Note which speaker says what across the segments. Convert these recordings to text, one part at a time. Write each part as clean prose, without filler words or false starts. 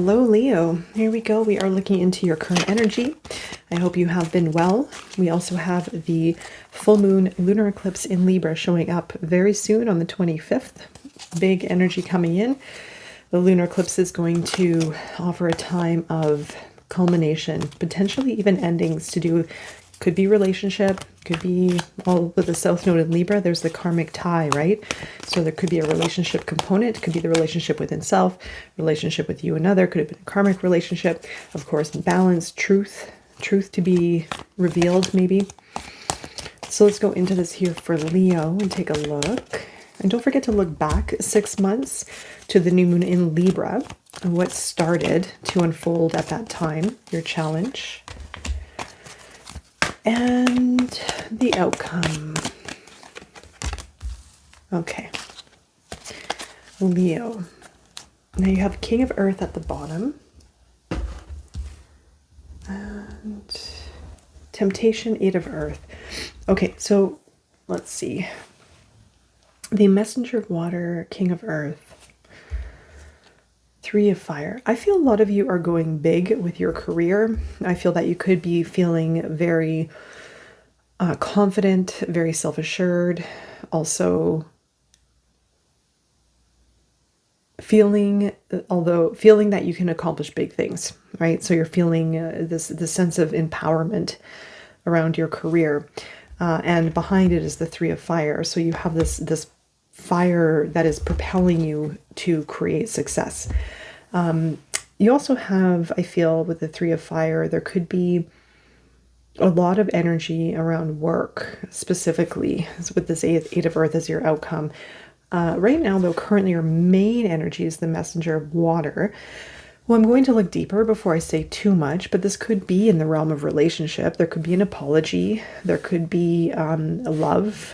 Speaker 1: Hello, Leo. Here we go. We are looking into your current energy. I hope you have been well. We also have the full moon lunar eclipse in Libra showing up very soon on the 25th. Big energy coming in. The lunar eclipse is going to offer a time of culmination, potentially even endings to do. Could be relationship, could be, well, with the South Node in Libra, there's the karmic tie, right? So there could be a relationship component, could be the relationship within self, relationship with you and another, could have been a karmic relationship, of course, balance, truth to be revealed maybe. So let's go into this here for Leo and take a look. And don't forget to look back 6 months to the new moon in Libra and what started to unfold at that time, your challenge. And the outcome. Okay. Leo. Now you have King of Earth at the bottom. And Temptation, Eight of Earth. Okay, so let's see. The Messenger of Water, King of Earth. Three of Fire. I feel a lot of you are going big with your career. I feel that you could be feeling very confident, very self-assured, also feeling that you can accomplish big things, right? So you're feeling this sense of empowerment around your career, and behind it is the Three of Fire. So you have this fire that is propelling you to create success. You also have, I feel, with the Three of Fire, there could be a lot of energy around work, specifically with this Eight of Earth as your outcome. Right now, though, currently your main energy is the Messenger of Water. Well, I'm going to look deeper before I say too much, but this could be in the realm of relationship. There could be an apology. There could be a love,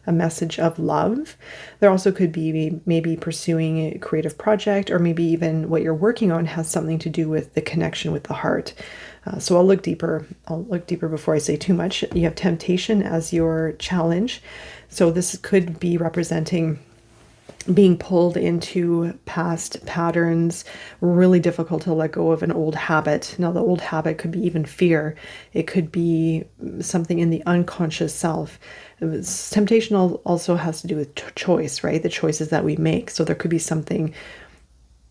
Speaker 1: a message of love. There also could be maybe pursuing a creative project, or maybe even what you're working on has something to do with the connection with the heart. So I'll look deeper before I say too much. You have Temptation as your challenge. So this could be representing being pulled into past patterns, really difficult to let go of an old habit. Now, the old habit could be even fear. It could be something in the unconscious self. Temptation also has to do with choice, right? The choices that we make. So there could be something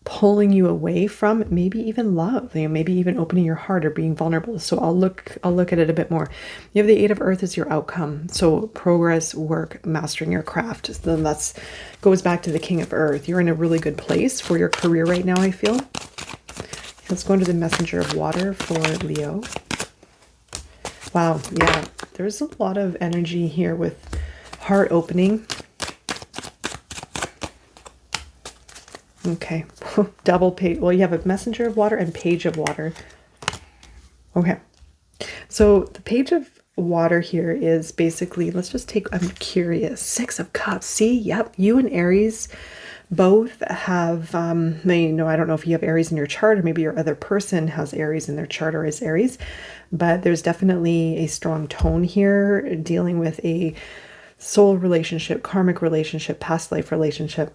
Speaker 1: pulling you away from maybe even love, maybe even opening your heart or being vulnerable. So I'll look at it a bit more. You have the Eight of Earth as your outcome. So progress, work, mastering your craft. So then that's goes back to the King of Earth. You're in a really good place for your career right now, I feel. Let's go into the Messenger of Water for Leo. Wow, yeah, there's a lot of energy here with heart opening. Okay, double page. Well, you have a Messenger of Water and Page of Water. Okay, so the Page of Water here is basically, let's just take, I'm curious, Six of Cups. See, yep, you and Aries both have, I don't know if you have Aries in your chart, or maybe your other person has Aries in their chart or is Aries, but there's definitely a strong tone here dealing with a soul relationship, karmic relationship, past life relationship,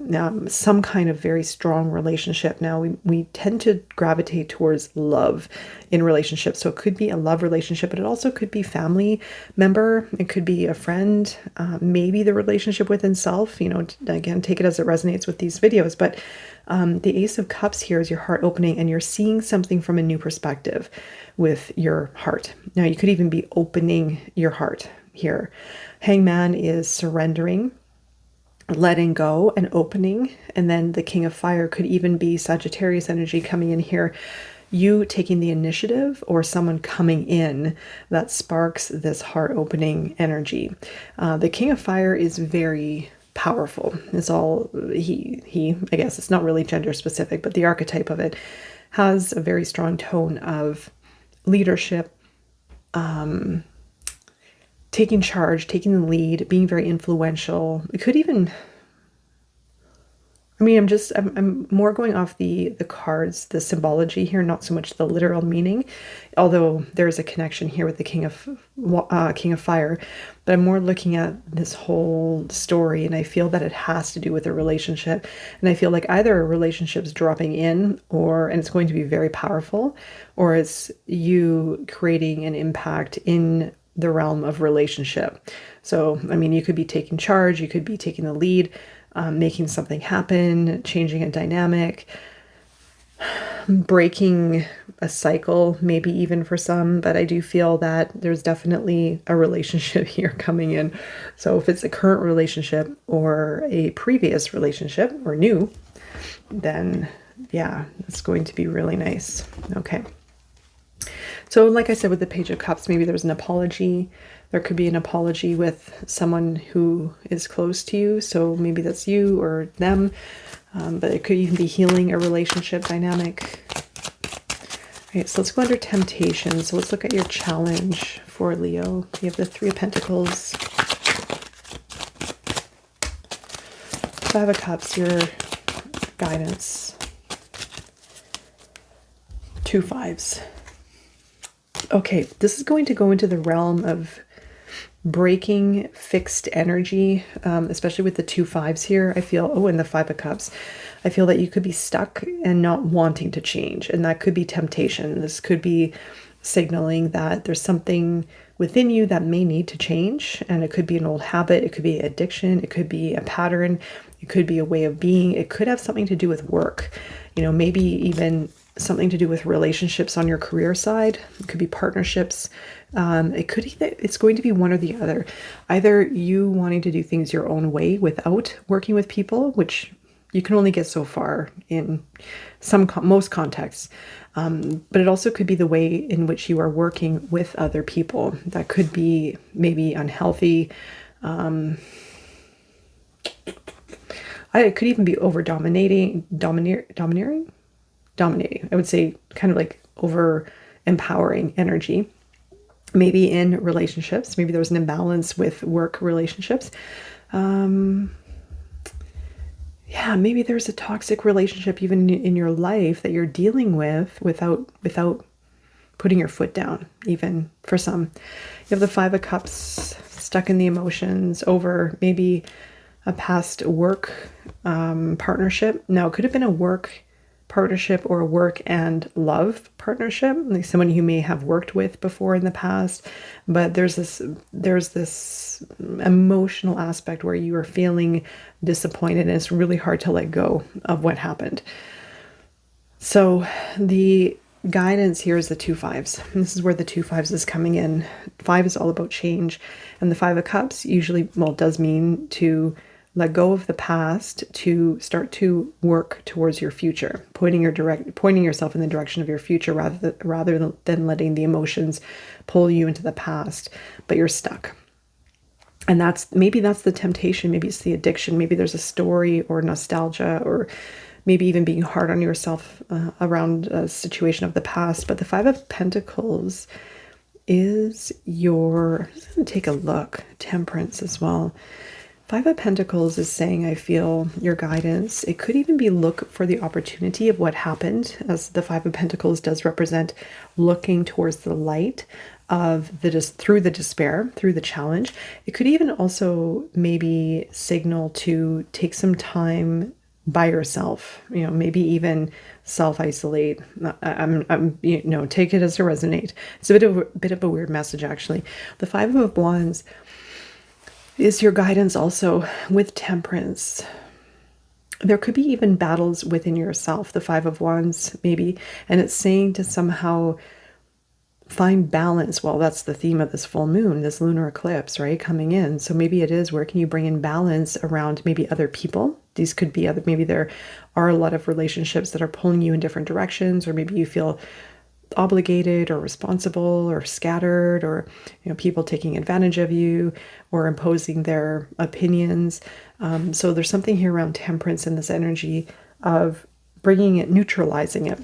Speaker 1: some kind of very strong relationship. Now, we tend to gravitate towards love in relationships. So it could be a love relationship, but it also could be family member. It could be a friend, maybe the relationship within self, again, take it as it resonates with these videos. But the Ace of Cups here is your heart opening, and you're seeing something from a new perspective with your heart. Now, you could even be opening your heart here. Hangman is surrendering, letting go, and opening. And then the King of Fire could even be Sagittarius energy coming in here. You taking the initiative, or someone coming in that sparks this heart opening energy. The King of Fire is very powerful. It's all he, I guess it's not really gender specific, but the archetype of it has a very strong tone of leadership, taking charge, taking the lead, being very influential. It could even, I mean, I'm more going off the cards, the symbology here, not so much the literal meaning, although there's a connection here with the King of Fire. But I'm more looking at this whole story, and I feel that it has to do with a relationship. And I feel like either a relationship's dropping in, and it's going to be very powerful, or it's you creating an impact in the realm of relationship. So, I mean, you could be taking charge, you could be taking the lead, making something happen, changing a dynamic, breaking a cycle, maybe even for some. But I do feel that there's definitely a relationship here coming in. So if it's a current relationship or a previous relationship or new, then yeah, it's going to be really nice. Okay. So like I said, with the Page of Cups, maybe there's an apology. There could be an apology with someone who is close to you. So maybe that's you or them. But it could even be healing a relationship dynamic. All right, so let's go under temptation. So let's look at your challenge for Leo. You have the Three of Pentacles. Five of Cups, your guidance. Two fives. Okay, this is going to go into the realm of breaking fixed energy, especially with the two fives here. I feel, and the Five of Cups. I feel that you could be stuck and not wanting to change, and that could be temptation. This could be signaling that there's something within you that may need to change, and it could be an old habit, it could be addiction, it could be a pattern, it could be a way of being, it could have something to do with work, maybe even something to do with relationships on your career side. It could be partnerships. It's going to be one or the other. Either you wanting to do things your own way without working with people, which you can only get so far in most contexts. But it also could be the way in which you are working with other people. That could be maybe unhealthy. It could even be over dominating. I would say kind of like over empowering energy. Maybe in relationships, maybe there was an imbalance with work relationships. Yeah, maybe there's a toxic relationship even in your life that you're dealing with without putting your foot down, even for some. You have the Five of Cups, stuck in the emotions over maybe a past work partnership. Now, it could have been a work partnership or a work and love partnership, like someone you may have worked with before in the past, but there's this emotional aspect where you are feeling disappointed and it's really hard to let go of what happened. So the guidance here is the two fives. And this is where the two fives is coming in. Five is all about change, and the Five of Cups usually, does mean to let go of the past to start to work towards your future, pointing yourself in the direction of your future rather than letting the emotions pull you into the past, but you're stuck. And maybe that's the temptation, maybe it's the addiction, maybe there's a story or nostalgia, or maybe even being hard on yourself around a situation of the past. But the Five of Pentacles is I'm just going to take a look, Temperance as well. Five of Pentacles is saying, I feel your guidance. It could even be look for the opportunity of what happened, as the Five of Pentacles does represent looking towards the light of through the despair, through the challenge. It could even also maybe signal to take some time by yourself, maybe even self-isolate. Take it as to resonate. It's a bit of a weird message, actually. The Five of Wands is your guidance also with Temperance. There could be even battles within yourself, the Five of Wands, maybe, and it's saying to somehow find balance. Well, that's the theme of this full moon, this lunar eclipse, right, coming in. So maybe it is, where can you bring in balance around maybe other people? These could be maybe there are a lot of relationships that are pulling you in different directions, or maybe you feel obligated or responsible or scattered, or people taking advantage of you or imposing their opinions. So there's something here around Temperance and this energy of bringing it, neutralizing it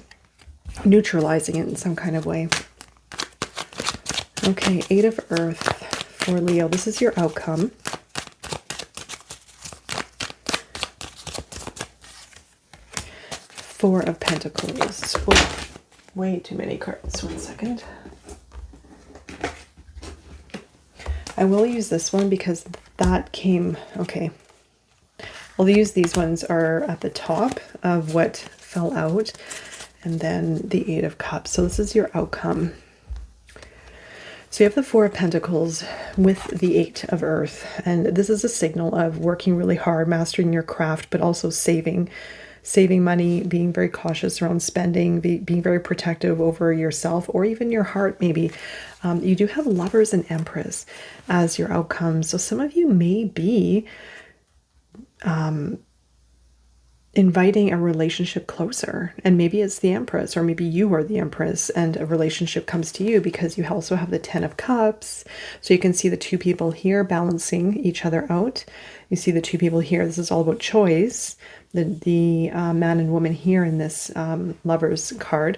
Speaker 1: in some kind of way. Okay, Eight of Earth for Leo. This is your outcome. Four of Pentacles. Oh, way too many cards. 1 second. I will use this one because that came, okay. I'll use these ones are at the top of what fell out, and then the Eight of Cups. So this is your outcome. So you have the Four of Pentacles with the Eight of Earth, and this is a signal of working really hard, mastering your craft, but also saving money, being very cautious around spending, being very protective over yourself or even your heart maybe. You do have Lovers and Empress as your outcome. So some of you may be inviting a relationship closer, and maybe it's the Empress, or maybe you are the Empress and a relationship comes to you, because you also have the Ten of Cups. So you can see the two people here balancing each other out. You see the two people here. This is all about choice. The man and woman here in this Lovers card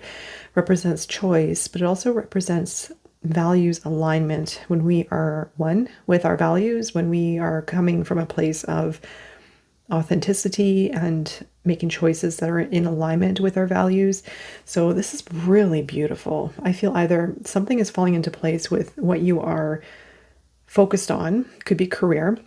Speaker 1: represents choice, but it also represents values alignment. When we are one with our values, when we are coming from a place of authenticity and making choices that are in alignment with our values. So this is really beautiful. I feel either something is falling into place with what you are focused on, could be career,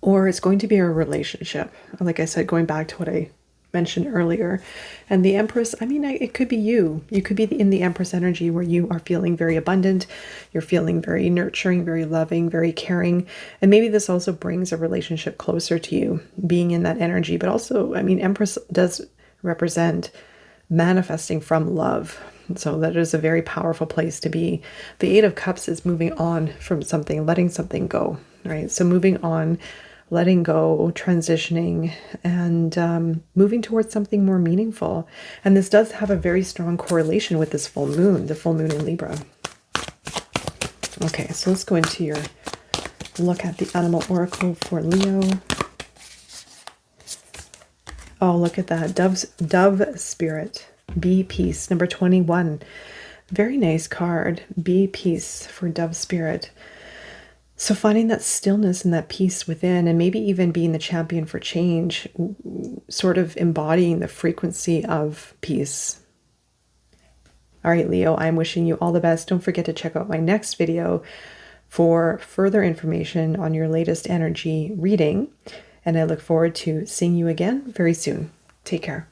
Speaker 1: or it's going to be a relationship. Like I said, going back to what I mentioned earlier. And the Empress, I mean, it could be you. You could be in the Empress energy where you are feeling very abundant. You're feeling very nurturing, very loving, very caring. And maybe this also brings a relationship closer to you, being in that energy. But also, I mean, Empress does represent manifesting from love. So that is a very powerful place to be. The Eight of Cups is moving on from something, letting something go, right? So moving on, letting go, transitioning, and moving towards something more meaningful. And this does have a very strong correlation with this full moon, the full moon in Libra. Okay, so let's go into your look at the animal oracle for Leo. Oh, look at that. Dove spirit. Be peace. Number 21. Very nice card. Be peace for Dove spirit. So finding that stillness and that peace within, and maybe even being the champion for change, sort of embodying the frequency of peace. All right, Leo, I'm wishing you all the best. Don't forget to check out my next video for further information on your latest energy reading. And I look forward to seeing you again very soon. Take care.